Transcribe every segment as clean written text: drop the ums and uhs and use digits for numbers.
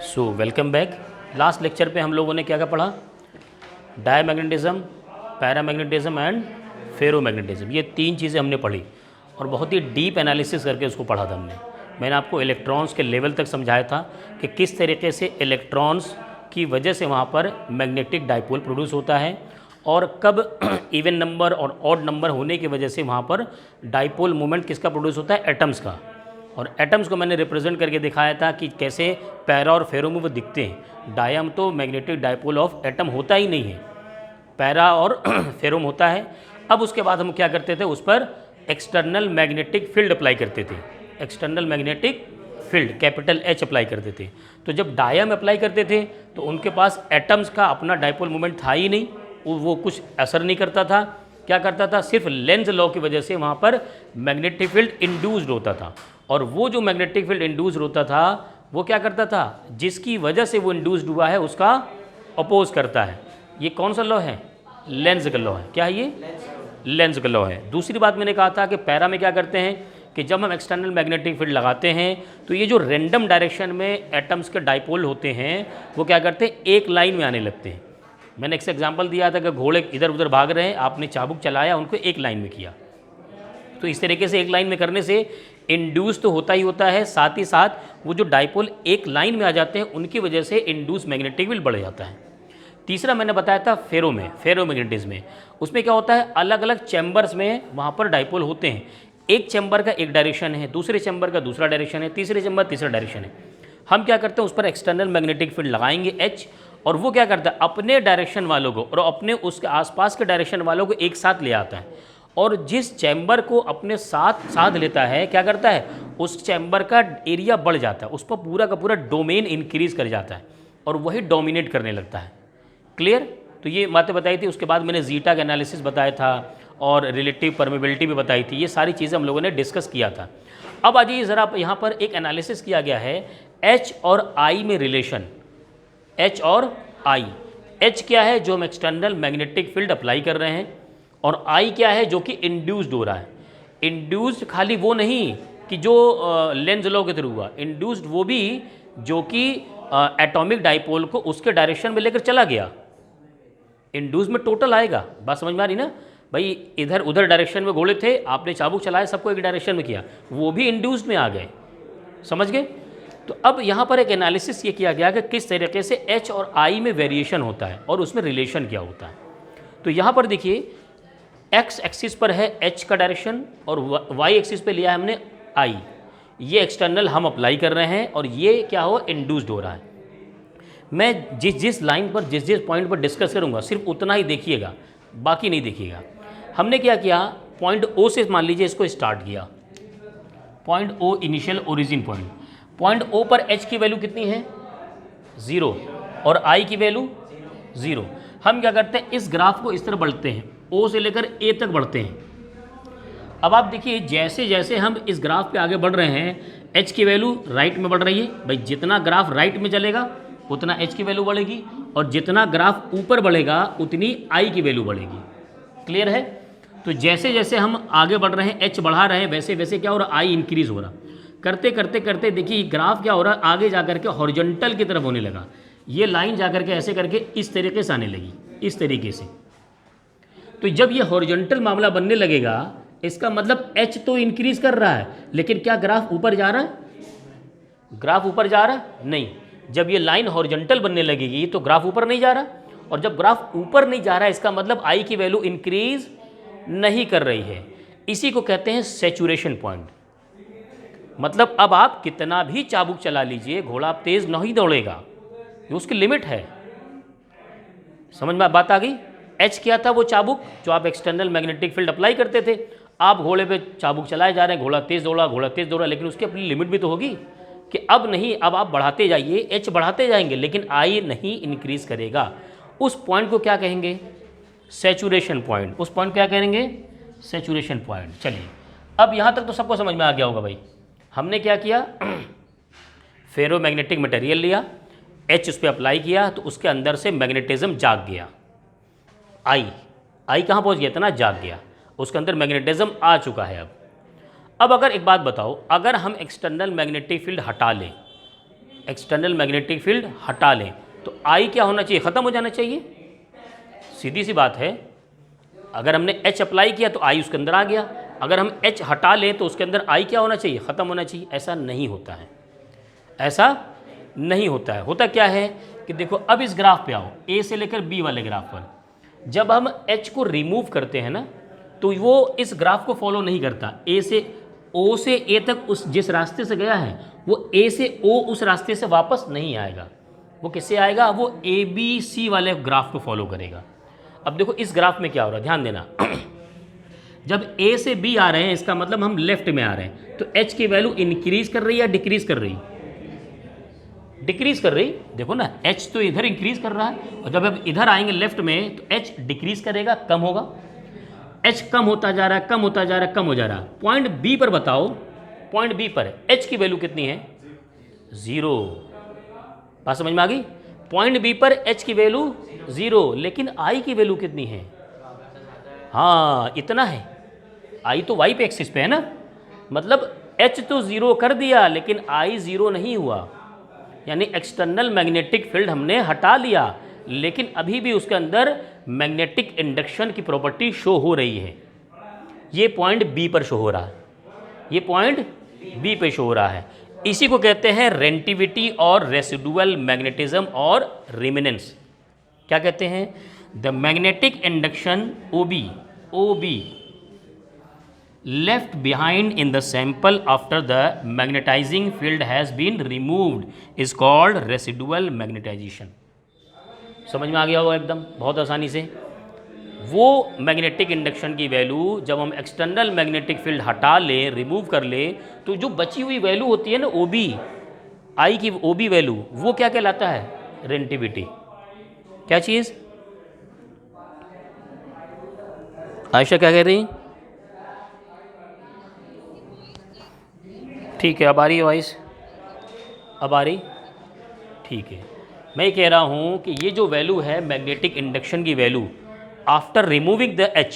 Welcome back. Last lecture पे हम लोगों ने क्या क्या पढ़ा? डायमैग्नेटिज्म, पैरामैग्नेटिज्म एंड फेरोमैग्नेटिज्म, ये तीन चीज़ें हमने पढ़ी और बहुत ही डीप एनालिसिस करके उसको पढ़ा था हमने। मैंने आपको इलेक्ट्रॉन्स के लेवल तक समझाया था कि किस तरीके से इलेक्ट्रॉन्स की वजह से वहाँ पर मैग्नेटिक डाइपोल प्रोड्यूस होता है और कब इवन नंबर और ऑड नंबर होने की वजह से वहाँ पर डाइपोल मोमेंट किसका प्रोड्यूस होता है? एटम्स का। और एटम्स को मैंने रिप्रेजेंट करके दिखाया था कि कैसे पैरा और फेरो में वो दिखते हैं। डायम तो मैग्नेटिक डाइपोल ऑफ एटम होता ही नहीं है, पैरा और फेरोम होता है। अब उसके बाद हम क्या करते थे? उस पर एक्सटर्नल मैग्नेटिक फील्ड अप्लाई करते थे। External magnetic field capital H apply करते थे। तो जब डायम अप्लाई करते थे तो उनके पास एटम्स का अपना डाइपोल मोमेंट था ही नहीं, वो कुछ असर नहीं करता था। क्या करता था? सिर्फ लेंज लॉ की वजह से वहाँ पर मैग्नेटिक फील्ड इंड्यूस्ड होता था। और वो जो मैग्नेटिक फील्ड इंड्यूस्ड होता था वो क्या करता था? जिसकी वजह से वो इंड्यूस्ड हुआ है उसका अपोज करता है। ये कौन सा लॉ है? लेंज का लॉ है। क्या है ये? लेंज का लॉ है। दूसरी बात मैंने कहा था कि पैरा में क्या करते हैं कि जब हम एक्सटर्नल मैग्नेटिक फील्ड लगाते हैं तो ये जो रैंडम डायरेक्शन में एटम्स के डाइपोल होते हैं वो क्या करते हैं? एक लाइन में आने लगते हैं। मैंने एक एग्जांपल दिया था कि घोड़े इधर उधर भाग रहे हैं, आपने चाबुक चलाया, उनको एक लाइन में किया। तो इस तरीके से एक लाइन में करने से इंड्यूस तो होता ही होता है, साथ ही साथ वो जो डाइपोल एक लाइन में आ जाते हैं उनकी वजह से इंड्यूस मैग्नेटिक फील्ड बढ़ जाता है। तीसरा मैंने बताया था फेरोमैग्नेटिज्म में। उसमें क्या होता है? अलग अलग चैम्बर्स में वहाँ पर डाइपोल होते हैं। एक चैम्बर का एक डायरेक्शन है, दूसरे चैम्बर का दूसरा डायरेक्शन है, तीसरे चैम्बर तीसरा डायरेक्शन है। हम क्या करते हैं? उस पर एक्सटर्नल मैग्नेटिक फील्ड लगाएंगे H, और वो क्या करता है? अपने डायरेक्शन वालों को और अपने उसके आसपास के डायरेक्शन वालों को एक साथ ले आता है और जिस चैम्बर को अपने साथ साध लेता है क्या करता है? उस चैम्बर का एरिया बढ़ जाता है, उस पर पूरा का पूरा डोमेन इंक्रीज कर जाता है और वही डोमिनेट करने लगता है। क्लियर? तो ये बातें बताई थी। उसके बाद मैंने जीटा का एनालिसिस बताया था और रिलेटिव परमेबिलिटी भी बताई थी। ये सारी चीज़ें हम लोगों ने डिस्कस किया था। अब आ जाइए ज़रा, यहाँ पर एक एनालिसिस किया गया है H और I में रिलेशन। H और I, H क्या है? जो हम एक्सटर्नल मैग्नेटिक फील्ड अप्लाई कर रहे हैं, और I क्या है? जो कि इंड्यूस्ड हो रहा है। इंड्यूस्ड खाली वो नहीं कि जो लेंज लॉ के थ्रू हुआ, इंड्यूस्ड वो भी जो कि एटॉमिक डाइपोल को उसके डायरेक्शन में लेकर चला गया। इंड्यूस में टोटल आएगा। बात समझ में आ रही ना भाई? इधर उधर डायरेक्शन में घोड़े थे, आपने चाबुक चलाया, सबको एक डायरेक्शन में किया, वो भी इंड्यूस्ड में आ गए। समझ गए? तो अब यहाँ पर एक एनालिसिस ये किया गया कि किस तरीके से H और I में वेरिएशन होता है और उसमें रिलेशन क्या होता है। तो यहाँ पर देखिए, एक्स एक्सिस पर है H का डायरेक्शन और वाई एक्सिस पे लिया है हमने I। ये एक्सटर्नल हम अप्लाई कर रहे हैं और ये क्या हो? इंड्यूस्ड हो रहा है। मैं जिस जिस लाइन पर जिस जिस पॉइंट पर डिस्कस करूँगा सिर्फ उतना ही देखिएगा, बाकी नहीं देखिएगा। हमने क्या किया? पॉइंट O से मान लीजिए इसको स्टार्ट किया। Point O initial origin point. Point O पर H की वैल्यू कितनी है? 0 और I की वैल्यू 0। हम क्या करते हैं? इस ग्राफ को इस तरह बढ़ते हैं, O से लेकर A तक बढ़ते हैं। अब आप देखिए, जैसे जैसे हम इस ग्राफ पे आगे बढ़ रहे हैं H की वैल्यू राइट में बढ़ रही है। भाई जितना ग्राफ राइट में चलेगा उतना H की वैल्यू बढ़ेगी, और जितना ग्राफ ऊपर बढ़ेगा उतनी I की वैल्यू बढ़ेगी। क्लियर है? तो जैसे जैसे हम आगे बढ़ रहे हैं, H बढ़ा रहे हैं, वैसे वैसे क्या हो रहा? I इंक्रीज हो रहा। करते करते करते देखिए ग्राफ क्या हो रहा है? आगे जाकर के हॉरिजॉन्टल की तरफ होने लगा। ये लाइन जाकर के ऐसे करके इस तरीके से आने लगी, इस तरीके से। तो जब ये हॉरिजॉन्टल मामला बनने लगेगा, इसका मतलब H तो इंक्रीज कर रहा है, लेकिन क्या ग्राफ ऊपर जा रहा है? ग्राफ ऊपर जा रहा है? नहीं। जब ये लाइन हॉरिजॉन्टल बनने लगेगी तो ग्राफ ऊपर नहीं जा रहा, और जब ग्राफ ऊपर नहीं जा रहा है इसका मतलब I की वैल्यू इंक्रीज नहीं कर रही है। इसी को कहते हैं सैचुरेशन पॉइंट। मतलब अब आप कितना भी चाबुक चला लीजिए, घोड़ा तेज नहीं दौड़ेगा, ये उसकी लिमिट है। समझ में बात आ गई? H क्या था? वो चाबुक जो आप एक्सटर्नल मैग्नेटिक फील्ड अप्लाई करते थे। आप घोड़े पे चाबुक चलाए जा रहे हैं, घोड़ा तेज दौड़ा, घोड़ा तेज दौड़ा, लेकिन उसकी अपनी लिमिट भी तो होगी कि अब नहीं, अब आप बढ़ाते जाइए, H बढ़ाते जाएंगे, लेकिन I नहीं इंक्रीज करेगा। उस पॉइंट को क्या कहेंगे? Saturation point. उस पॉइंट क्या कहेंगे? Saturation point. चलिए, अब यहाँ तक तो सबको समझ में आ गया होगा भाई। हमने क्या किया? फेरोमैग्नेटिक मटेरियल लिया, H उस पर अप्लाई किया तो उसके अंदर से मैग्नेटिज्म जाग गया। I कहाँ पहुँच गया? इतना जाग गया, उसके अंदर मैग्नेटिज्म आ चुका है। अब अगर एक बात बताओ, अगर हम एक्सटर्नल मैग्नेटिक फील्ड हटा लें एक्सटर्नल मैग्नेटिक फील्ड हटा लें तो आई क्या होना चाहिए, ख़त्म हो जाना चाहिए। सीधी सी बात है, अगर हमने एच अप्लाई किया तो आई उसके अंदर आ गया, अगर हम एच हटा लें तो उसके अंदर आई क्या होना चाहिए, ख़त्म होना चाहिए। ऐसा नहीं होता है, ऐसा नहीं होता है। होता क्या है कि देखो अब इस ग्राफ पे आओ, ए से लेकर बी वाले ग्राफ पर, जब हम एच को रिमूव करते हैं ना तो वो इस ग्राफ को फॉलो नहीं करता। ए से ओ से ए तक उस जिस रास्ते से गया है वो ए से ओ उस रास्ते से वापस नहीं आएगा, वो किससे आएगा, वो ए बी सी वाले ग्राफ को फॉलो करेगा। अब देखो इस ग्राफ में क्या हो रहा है, ध्यान देना जब ए से बी आ रहे हैं इसका मतलब हम लेफ्ट में आ रहे हैं, तो एच की वैल्यू इंक्रीज कर रही है या डिक्रीज कर रही, डिक्रीज कर रही। देखो ना एच तो इधर इंक्रीज कर रहा है और जब अब इधर आएंगे लेफ्ट में तो एच डिक्रीज करेगा, कम होगा। एच कम होता जा रहा है, कम होता जा रहा है, कम हो जा रहा है। पॉइंट बी पर बताओ, पॉइंट बी पर एच की वैल्यू कितनी है, 0। बात समझ में आ गई। पॉइंट बी पर एच की वैल्यू 0, लेकिन आई की वैल्यू कितनी है, हाँ इतना है। आई तो वाई पे एक्सिस पे है ना, मतलब एच तो 0 कर दिया लेकिन आई 0 नहीं हुआ, यानी एक्सटर्नल मैग्नेटिक फील्ड हमने हटा लिया लेकिन अभी भी उसके अंदर मैग्नेटिक इंडक्शन की प्रॉपर्टी शो हो रही है। ये पॉइंट बी पर शो हो रहा है, ये पॉइंट बी पे शो हो रहा है। इसी को कहते हैं रेंटिविटी और रेसिडुअल मैग्नेटिज्म और रिमिनेंस। क्या कहते हैं, the magnetic induction O B left behind in the sample after the magnetizing field has been removed is called residual magnetization। समझ में आ गया होगा एकदम बहुत आसानी से। वो मैग्नेटिक इंडक्शन की वैल्यू जब हम एक्सटर्नल मैग्नेटिक फील्ड हटा ले, रिमूव कर ले, तो जो बची हुई वैल्यू होती है ना ओ बी, आई की ओ बी वैल्यू, वो क्या कहलाता है, रेंटिविटी। क्या चीज़, आयशा क्या कह रही, ठीक है अब आ रही है वॉइस, अब आ रही, ठीक है। मैं कह रहा हूँ कि ये जो वैल्यू है मैग्नेटिक इंडक्शन की value after removing the H,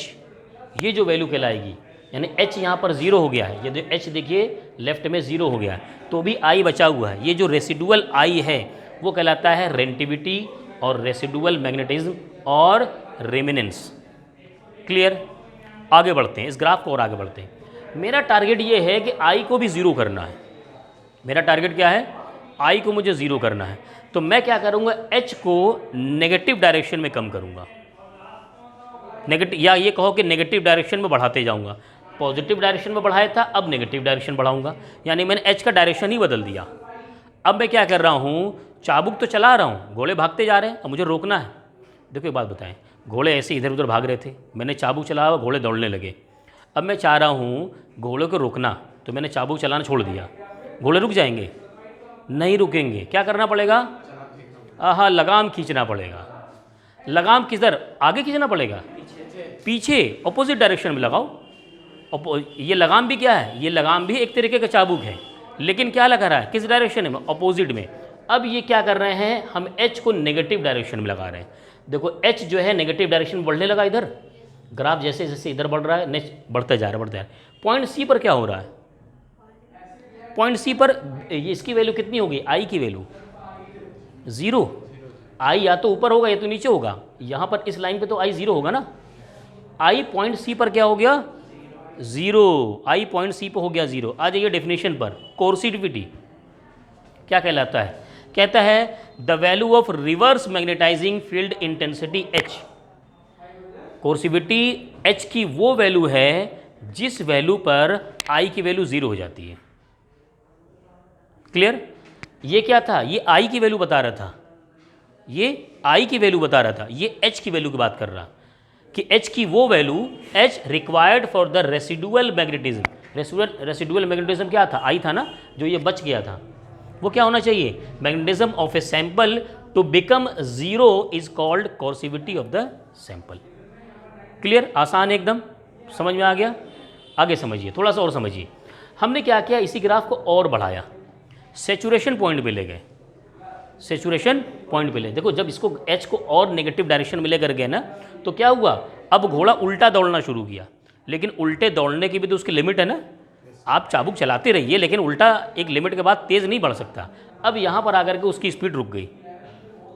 ये जो वैल्यू कहलाएगी, यानी एच यहाँ पर 0 हो गया है, ये जो एच देखिए लेफ्ट में 0 हो गया है तो भी आई बचा हुआ है। ये जो रेसिडुअल आई है वो कहलाता है रेंटिविटी और रेसिडुअल मैग्नेटिज्म और रेमिनेंस। क्लियर, आगे बढ़ते हैं, इस ग्राफ को और आगे बढ़ते हैं। मेरा टारगेट ये है कि आई को भी 0 करना है। मेरा टारगेट क्या है, आई को मुझे 0 करना है। तो मैं क्या करूँगा, एच को नेगेटिव डायरेक्शन में कम करूँगा, नेगेटिव, या ये कहो कि नेगेटिव डायरेक्शन में बढ़ाते जाऊँगा। पॉजिटिव डायरेक्शन में बढ़ाया था, अब नेगेटिव डायरेक्शन बढ़ाऊँगा, यानी मैंने एच का डायरेक्शन ही बदल दिया। अब मैं क्या कर रहा हूँ, चाबुक तो चला रहा हूँ, घोड़े भागते जा रहे हैं, अब मुझे रोकना है। देखो एक बात बताएं, घोड़े ऐसे इधर उधर भाग रहे थे, मैंने चाबुक चलाया, घोड़े दौड़ने लगे। अब मैं चाह रहा हूँ घोड़े को रोकना, तो मैंने चाबुक चलाना छोड़ दिया, घोड़े रुक जाएंगे, नहीं रुकेंगे। क्या करना पड़ेगा, हाँ लगाम खींचना पड़ेगा। लगाम किधर, आगे खींचना पड़ेगा, पीछे ऑपोजिट डायरेक्शन में लगाओ। ये लगाम भी क्या है, ये लगाम भी एक तरीके का चाबुक है, लेकिन क्या लगा रहा है, किस डायरेक्शन में, ऑपोजिट में। अब ये क्या कर रहे हैं, हम एच को नेगेटिव डायरेक्शन में लगा रहे हैं। देखो एच जो है नेगेटिव डायरेक्शन में बढ़ने लगा, इधर ग्राफ जैसे जैसे इधर बढ़ रहा है, नेक्स्ट बढ़ता जा रहा है। पॉइंट सी पर क्या हो रहा है, पॉइंट सी पर इसकी वैल्यू कितनी होगी, आई की वैल्यू 0। आई या तो ऊपर होगा या तो नीचे होगा, यहाँ पर इस लाइन पे तो आई 0 होगा ना। आई पॉइंट सी पर क्या हो गया, 0। आई पॉइंट सी पर हो गया 0। आ जाइए डेफिनेशन पर, कोर्सिविटी क्या कहलाता है, कहता है the value of reverse magnetizing field intensity H. Coercivity H की वो वैल्यू है जिस वैल्यू पर आई की वैल्यू 0 हो जाती है। क्लियर, ये क्या था, ये आई की वैल्यू बता रहा था, ये आई की वैल्यू बता रहा था, ये एच की वैल्यू की बात कर रहा कि एच की वो value, H required for the residual magnetism. Residual magnetism क्या था, आई था ना, जो ये बच गया था, वो क्या होना चाहिए, magnetism of a sample to become 0 is called coercivity of the sample. Clear, आसान एकदम, समझ में आ गया। आगे समझिए, थोड़ा सा और समझिए। हमने क्या किया, इसी ग्राफ को और बढ़ाया, सेचुरेशन पॉइंट पे ले गए, सेचुरेशन पॉइंट पे ले। देखो जब इसको एच को और नेगेटिव डायरेक्शन में लेकर गए ना, तो क्या हुआ, अब घोड़ा उल्टा दौड़ना शुरू किया, लेकिन उल्टे दौड़ने की भी तो उसकी लिमिट है ना। आप चाबुक चलाते रहिए, लेकिन उल्टा एक लिमिट के बाद तेज़ नहीं बढ़ सकता। अब यहाँ पर आकर के उसकी स्पीड रुक गई,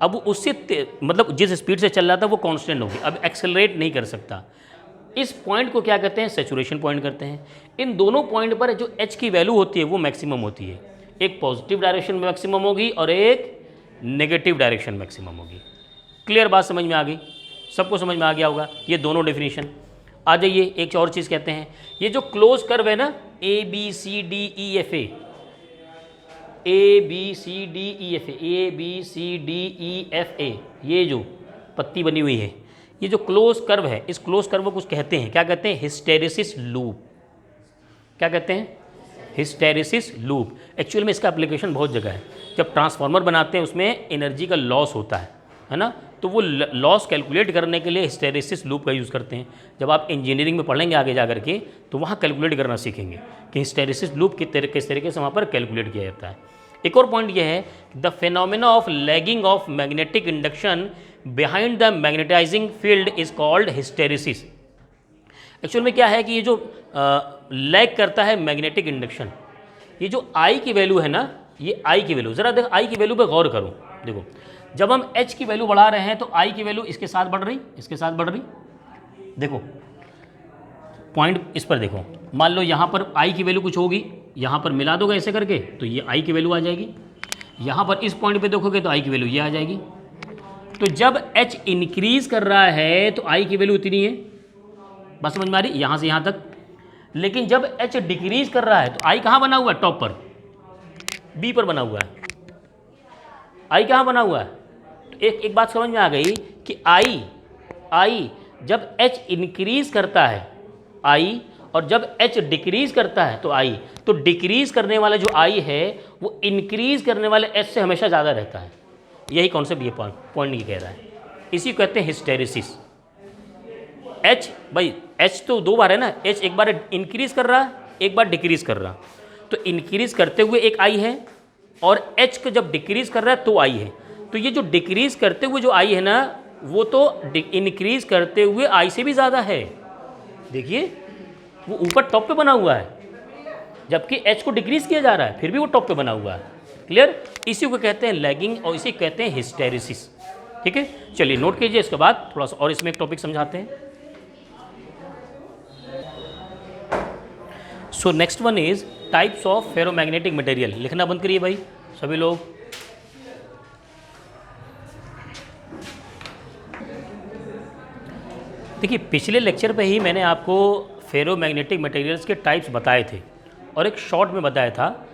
अब उससे मतलब जिस स्पीड से चल रहा था वो कांस्टेंट होगी, अब एक्सेलरेट नहीं कर सकता। इस पॉइंट को क्या कहते हैं? सैचुरेशन पॉइंट करते हैं। इन दोनों पॉइंट पर जो एच की वैल्यू होती है वो मैक्सिमम होती है, एक पॉजिटिव डायरेक्शन में मैक्सिमम होगी और एक नेगेटिव डायरेक्शन मैक्सिमम होगी। क्लियर बात समझ में आ गई? सबको समझ में आ गया होगा ये दोनों डेफिनेशन। आ जाइए एक और चीज़ कहते हैं, ये जो क्लोज कर्व है ना, A B C D E F A, A B C D E F A B C D E F A, ये जो पत्ती बनी हुई है, ये जो क्लोज कर्व है, इस क्लोज कर्व को कुछ कहते हैं, क्या कहते हैं? Hysteresis loop. क्या कहते हैं? Hysteresis loop. एक्चुअल में इसका एप्लीकेशन बहुत जगह है। जब ट्रांसफार्मर बनाते हैं उसमें एनर्जी का लॉस होता है ना, तो वो लॉस कैलकुलेट करने के लिए हिस्टेरिसिस लूप का यूज़ करते हैं। जब आप इंजीनियरिंग में पढ़ेंगे आगे जा करके तो वहाँ कैलकुलेट करना सीखेंगे कि हिस्टेरिसिस लूप किस तरीके से वहाँ पर कैलकुलेट किया जाता है। एक और पॉइंट ये है, the phenomena of lagging of magnetic induction behind the magnetizing field is called hysteresis. Actual में क्या है कि ये जो लैग करता है मैग्नेटिक इंडक्शन, ये जो आई की वैल्यू है ना, ये आई की वैल्यू, ज़रा देख आई की वैल्यू पे गौर करो। देखो जब हम एच की वैल्यू बढ़ा रहे हैं तो आई की वैल्यू इसके साथ बढ़ रही, इसके साथ बढ़ रही। देखो पॉइंट इस पर देखो, मान लो यहाँ पर आई की वैल्यू कुछ होगी, यहाँ पर मिला दोगे ऐसे करके तो ये आई की वैल्यू आ जाएगी। यहाँ पर इस पॉइंट पे देखोगे तो आई की वैल्यू ये आ जाएगी। तो जब एच इंक्रीज कर रहा है तो आई की वैल्यू इतनी है, बस समझ में आ रही, यहाँ से यहाँ तक। लेकिन जब एच डिक्रीज कर रहा है तो आई कहाँ बना हुआ है? टॉप पर, बी पर बना हुआ है। आई कहाँ बना हुआ है? तो एक बात समझ में आ गई कि आई जब एच इंक्रीज करता है आई, और जब एच डिक्रीज करता है तो आई, तो डिक्रीज करने वाला जो आई है वो इंक्रीज करने वाले एच से हमेशा ज़्यादा रहता है। यही कॉन्सेप्ट ये पॉइंट ये कह रहा है, इसी को कहते हैं हिस्टेरिसिस। एच भाई एच तो दो बार है ना, एच एक बार इंक्रीज कर रहा है, एक बार डिक्रीज कर रहा। तो इंक्रीज करते हुए एक आई है और एच को जब डिक्रीज कर रहा है तो आई है। तो ये जो डिक्रीज करते हुए जो आई है ना, वो तो इंक्रीज करते हुए आई से भी ज़्यादा है। देखिए वो ऊपर टॉप पे बना हुआ है, जबकि एच को डिक्रीज किया जा रहा है, फिर भी वो टॉप पे बना हुआ है। क्लियर? इसी को कहते हैं लैगिंग और इसी को कहते हैं हिस्टेरिसिस। ठीक है, चलिए नोट कीजिए। इसके बाद थोड़ा सा और इसमें एक टॉपिक समझाते हैं। So next one is types of ferromagnetic material. लिखना बंद करिए भाई सभी लोग। देखिए पिछले लेक्चर पे ही मैंने आपको फेरोमैग्नेटिक मटेरियल्स के टाइप्स बताए थे और एक शॉर्ट में बताया था।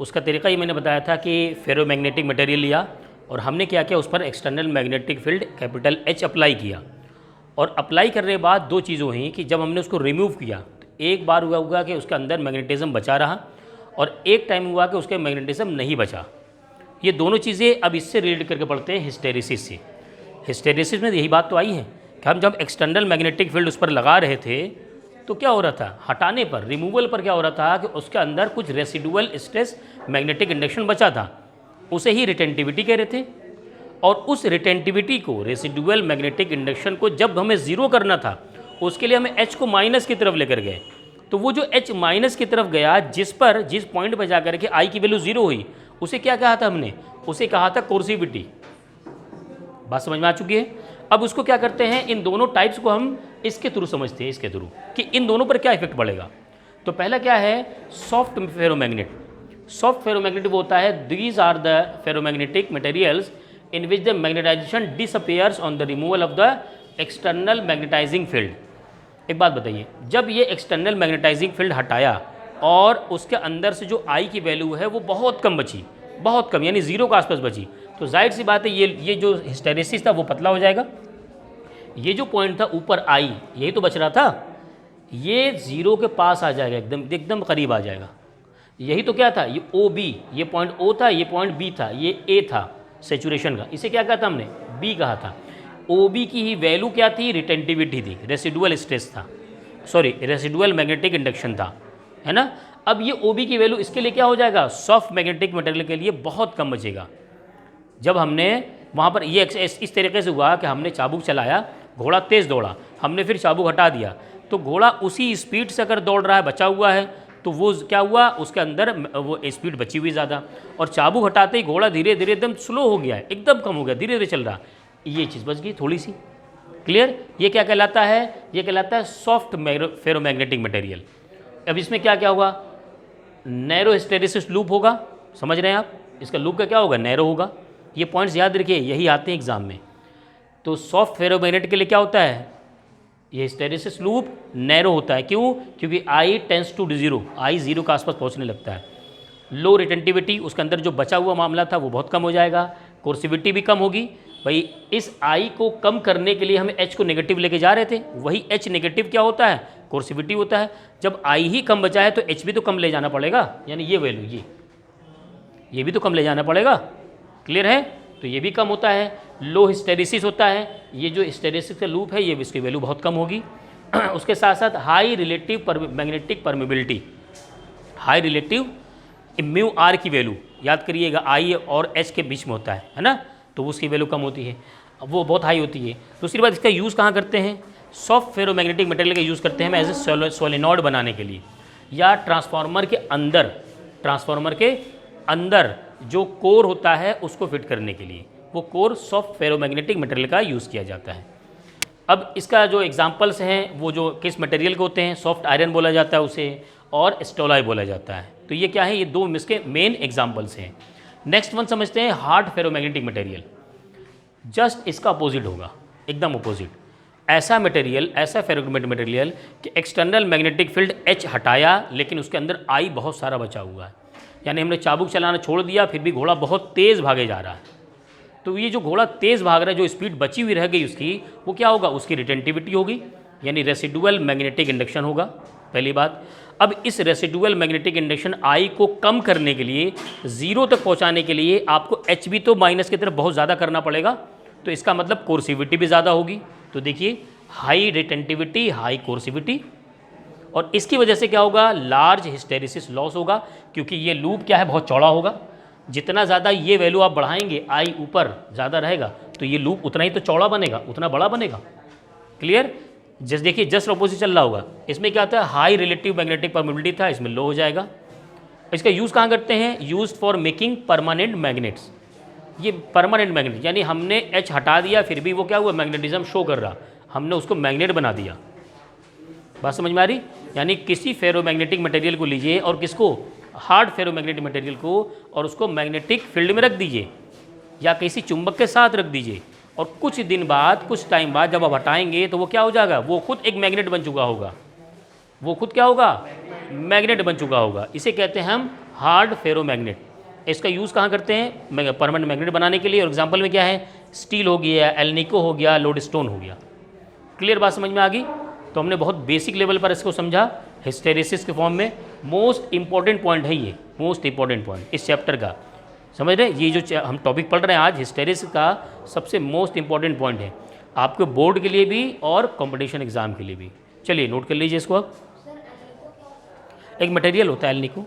उसका तरीका ही मैंने बताया था कि फेरोमैग्नेटिक मटेरियल लिया और हमने क्या किया, उस पर external magnetic field capital H apply किया। और अप्लाई करने के बाद दो चीज़ हुई कि जब हमने उसको रिमूव किया तो एक बार हुआ कि उसके अंदर मैग्नेटिज्म बचा रहा और एक टाइम हुआ कि उसके मैग्नेटिज्म नहीं बचा। ये दोनों चीज़ें अब इससे रिलेट करके पढ़ते हैं हिस्टेरिसिस से। हिस्टेरिसिस में यही बात तो आई है कि हम जब एक्सटर्नल मैग्नेटिक फील्ड उस पर लगा रहे थे तो क्या हो रहा था, हटाने पर, रिमूवल पर क्या हो रहा था कि उसके अंदर कुछ रेसिडुअल स्ट्रेस मैग्नेटिक इंडक्शन बचा था, उसे ही रिटेंटिविटी कह रहे थे। और उस रिटेंटिविटी को, रेसिडुअल मैग्नेटिक इंडक्शन को जब हमें ज़ीरो करना था उसके लिए हमें एच को माइनस की तरफ लेकर गए। तो वो जो एच माइनस की तरफ गया, जिस पॉइंट पर जाकर के आई की वैल्यू ज़ीरो हुई, उसे क्या कहा था हमने? उसे कहा था कोर्सिविटी। बात समझ में आ चुकी है? अब उसको क्या करते हैं, इन दोनों टाइप्स को हम इसके थ्रू समझते हैं, इसके थ्रू कि इन दोनों पर क्या इफेक्ट पड़ेगा। तो पहला क्या है, सॉफ्ट फेरोमैग्नेट। सॉफ्ट फेरोमैग्नेट वो होता है, these are the ferromagnetic materials in which the magnetization disappears on the removal of the external magnetizing field. एक बात बताइए, जब ये एक्सटर्नल मैग्नेटाइजिंग फील्ड हटाया और उसके अंदर से जो आई की वैल्यू है वो बहुत कम बची, बहुत कम, यानी ज़ीरो के आसपास बची, तो जाहिर सी बात है ये जो हिस्टेरिसिस था वो पतला हो जाएगा। ये जो पॉइंट था ऊपर आई, यही तो बच रहा था, ये ज़ीरो के पास आ जाएगा, एकदम करीब आ जाएगा। यही तो क्या था, ये ओ बी, ये पॉइंट ओ था, ये पॉइंट बी था, ये ए था सेचुरेशन का, इसे क्या कहा था हमने, बी कहा था। ओ बी की ही वैल्यू क्या थी, रिटेंटिविटी थी, रेसिडुअल स्ट्रेस था, सॉरी रेसिडुअल मैग्नेटिक इंडक्शन था, है ना। अब ये ओ बी की वैल्यू इसके लिए क्या हो जाएगा, सॉफ्ट मैग्नेटिक मटेरियल के लिए बहुत कम बचेगा। जब हमने वहाँ पर ये इस तरीके से हुआ कि हमने चाबुक चलाया, घोड़ा तेज़ दौड़ा, हमने फिर चाबुक हटा दिया, तो घोड़ा उसी स्पीड से अगर दौड़ रहा है, बचा हुआ है, तो वो क्या हुआ, उसके अंदर वो स्पीड बची हुई ज़्यादा, और चाबुक हटाते ही घोड़ा धीरे धीरे एकदम स्लो हो गया है, एकदम कम हो गया, धीरे धीरे चल रहा, ये चीज़ बच गई थोड़ी सी। क्लियर? ये क्या कहलाता है? ये कहलाता है सॉफ्ट फेरोमैग्नेटिक मटेरियल। अब इसमें क्या क्या होगा, नैरो हिस्टैरिसीस लूप होगा, समझ रहे हैं आप? इसका लूप का क्या होगा, नैरो होगा। ये पॉइंट्स याद रखिए, यही आते हैं एग्जाम में। तो सॉफ्ट फेरोमैग्नेट के लिए क्या होता है, ये हिस्टैरिसीस लूप नैरो होता है। क्यों? क्योंकि आई टेंस टू 0, आई 0 के आसपास पहुंचने लगता है। लो रिटेंटिविटी, उसके अंदर जो बचा हुआ मामला था वो बहुत कम हो जाएगा, कोर्सिविटी भी कम होगी। भाई इस आई को कम करने के लिए हम एच को नेगेटिव लेके जा रहे थे, वही एच नेगेटिव क्या होता है, कोर्सिविटी होता है। जब आई ही कम बचा है तो एच भी तो कम ले जाना पड़ेगा, यानी ये वैल्यू ये भी तो कम ले जाना पड़ेगा। क्लियर है? तो ये भी कम होता है। लो हिस्टेरिसिस होता है, ये जो हिस्टेरिसिस का लूप है ये इसकी वैल्यू बहुत कम होगी। उसके साथ साथ high relative magnetic permeability, high relative mu R की वैल्यू याद करिएगा, आई और एच के बीच में होता है ना, तो उसकी वैल्यू कम होती है, वो बहुत हाई होती है। दूसरी बात, इसका यूज़ कहाँ करते हैं, सॉफ्ट फेरोमैग्नेटिक मटेरियल का यूज़ करते हैं हम एज ए सोलेनॉइड बनाने के लिए, या ट्रांसफार्मर के अंदर जो कोर होता है उसको फिट करने के लिए, वो कोर सॉफ्ट फेरोमैग्नेटिक मटेरियल का यूज़ किया जाता है। अब इसका जो एग्जांपल्स हैं वो जो किस मटेरियल के होते हैं, सॉफ्ट आयरन बोला जाता है उसे, और स्टोलाई बोला जाता है। तो ये क्या है, ये दो इसके मेन एग्जांपल्स हैं। नेक्स्ट वन समझते हैं हार्ड फेरोमैग्नेटिक मटेरियल। जस्ट इसका अपोजिट होगा, एकदम अपोजिट। ऐसा मटेरियल, ऐसा फेरोमैग्नेटिक मटेरियल कि एक्सटर्नल मैग्नेटिक फील्ड एच हटाया लेकिन उसके अंदर आई बहुत सारा बचा हुआ है, यानी हमने चाबुक चलाना छोड़ दिया फिर भी घोड़ा बहुत तेज़ भागे जा रहा है। तो ये जो घोड़ा तेज़ भाग रहा है, जो स्पीड बची हुई रह गई उसकी, वो क्या होगा, उसकी रिटेंटिविटी होगी, यानी रेसिडुअल मैग्नेटिक इंडक्शन होगा, पहली बात। अब इस रेसिडुअल मैग्नेटिक इंडक्शन आई को कम करने के लिए, 0 तक पहुंचाने के लिए आपको एच भी तो माइनस की तरफ बहुत ज़्यादा करना पड़ेगा, तो इसका मतलब कोर्सिविटी भी ज़्यादा होगी। तो देखिए हाई रिटेंटिविटी, हाई कोर्सिविटी, और इसकी वजह से क्या होगा, लार्ज हिस्टेरिसिस लॉस होगा, क्योंकि ये लूप क्या है, बहुत चौड़ा होगा। जितना ज़्यादा ये वैल्यू आप बढ़ाएंगे, आई ऊपर ज़्यादा रहेगा, तो ये लूप उतना ही तो चौड़ा बनेगा, उतना बड़ा बनेगा। क्लियर? जस्ट देखिए, जस्ट अपोजिट चल रहा होगा। इसमें क्या होता है, हाई रिलेटिव मैग्नेटिक परमिबिलिटी था, इसमें लो हो जाएगा। इसका यूज़ कहाँ करते हैं, use for making permanent magnets. ये परमानेंट मैग्नेट, यानी हमने एच हटा दिया फिर भी वो क्या हुआ, मैग्नेटिज्म शो कर रहा, हमने उसको मैग्नेट बना दिया। बात समझ में आ रही? यानी किसी फेरोमैग्नेटिक मटेरियल को लीजिए और किसको, हार्ड फेरोमैग्नेटिक मटेरियल को, और उसको मैग्नेटिक फील्ड में रख दीजिए या किसी चुंबक के साथ रख दीजिए, और कुछ दिन बाद, कुछ टाइम बाद जब आप हटाएंगे तो वो क्या हो जाएगा, वो खुद एक मैग्नेट बन चुका होगा, वो खुद क्या होगा, मैग्नेट बन चुका होगा। इसे कहते हैं हम हार्ड फेरोमैग्नेट। इसका यूज़ कहाँ करते हैं, परमानेंट मैग्नेट बनाने के लिए। और एग्जाम्पल में क्या है, स्टील हो गया, एल्निको हो गया, लोडस्टोन हो गया। क्लियर बात समझ में आ गई? तो हमने बहुत बेसिक लेवल पर इसको समझा हिस्टेरिसिस के फॉर्म में। मोस्ट इंपॉर्टेंट पॉइंट है ये, मोस्ट इंपॉर्टेंट पॉइंट इस चैप्टर का, समझ रहे हैं? ये जो हम टॉपिक पढ़ रहे हैं आज, हिस्टेरिसिस का सबसे मोस्ट इंपॉर्टेंट पॉइंट है आपके बोर्ड के लिए भी और कंपटीशन एग्जाम के लिए भी। चलिए नोट कर लीजिए इसको। अब एक मटेरियल होता है एल्निको,